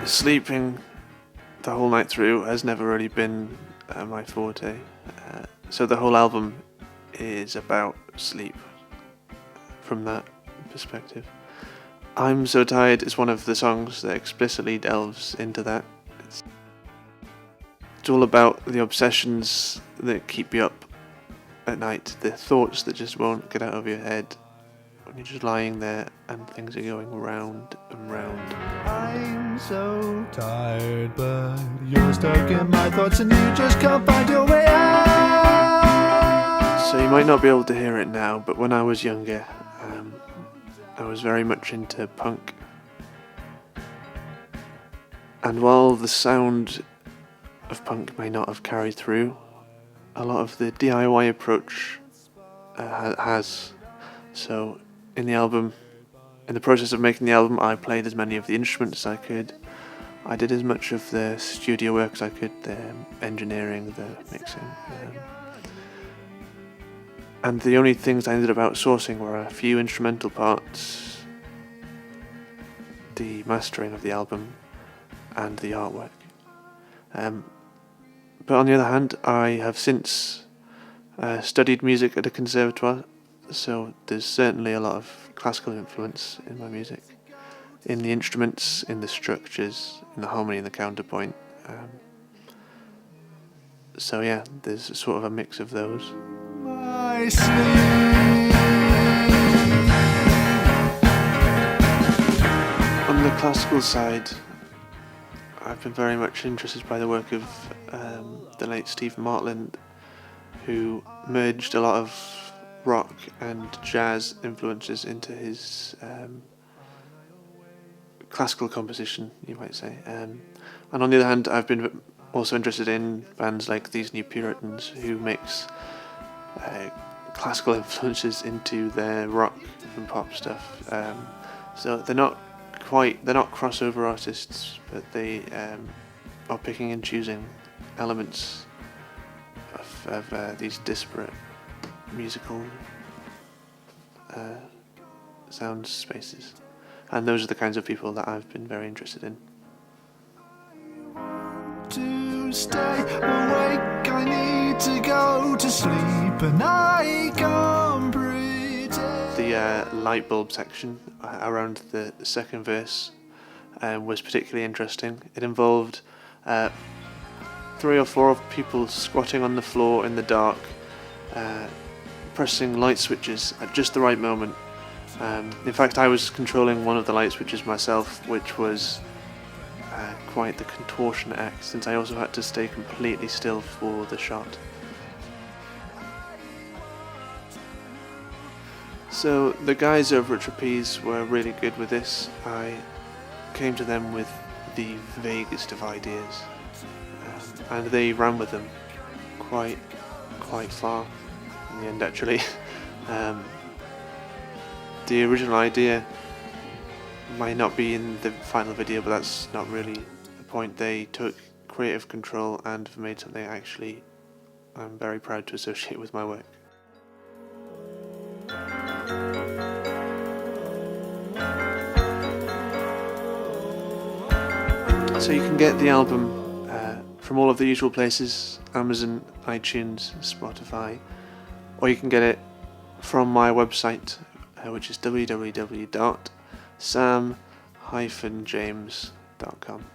sleeping the whole night through has never really been my forte. So the whole album is about sleep from that perspective. I'm So Tired is one of the songs that explicitly delves into that. It's all about the obsessions that keep you up at night, the thoughts that just won't get out of your head when you're just lying there and things are going round and round. I'm so tired, but you're stuck in my thoughts and you just can't find your way out. So you might not be able to hear it now, but when I was younger, I was very much into punk. And while the sound of punk may not have carried through, a lot of the DIY approach has. So in the process of making the album, I played as many of the instruments as I could. I did as much of the studio work as I could, the engineering, the mixing. And the only things I ended up outsourcing were a few instrumental parts, the mastering of the album, and the artwork. But on the other hand, I have since studied music at a conservatoire, so there's certainly a lot of classical influence in my music, in the instruments, in the structures, in the harmony and the counterpoint. So yeah, there's sort of a mix of those. I sleep. On the classical side, I've been very much interested by the work of the late Stephen Martland, who merged a lot of rock and jazz influences into his classical composition, you might say. And on the other hand, I've been also interested in bands like These New Puritans, who mix classical influences into their rock and pop stuff. So they're not crossover artists, but they are picking and choosing elements of these disparate musical sound spaces, and those are the kinds of people that I've been very interested in. To stay awake, I need to go to sleep, and I can't pretend. The light bulb section around the second verse was particularly interesting. It involved 3 or 4 people squatting on the floor in the dark, pressing light switches at just the right moment. In fact, I was controlling one of the light switches myself, which was quite the contortion act, since I also had to stay completely still for the shot. So the guys over at Trapeze were really good with this. I came to them with the vaguest of ideas, and they ran with them quite far in the end, actually. The original idea might not be in the final video, but that's not really the point. They took creative control and have made something actually I'm very proud to associate with my work. So you can get the album from all of the usual places: Amazon, iTunes, Spotify, or you can get it from my website, which is www.sam-james.com.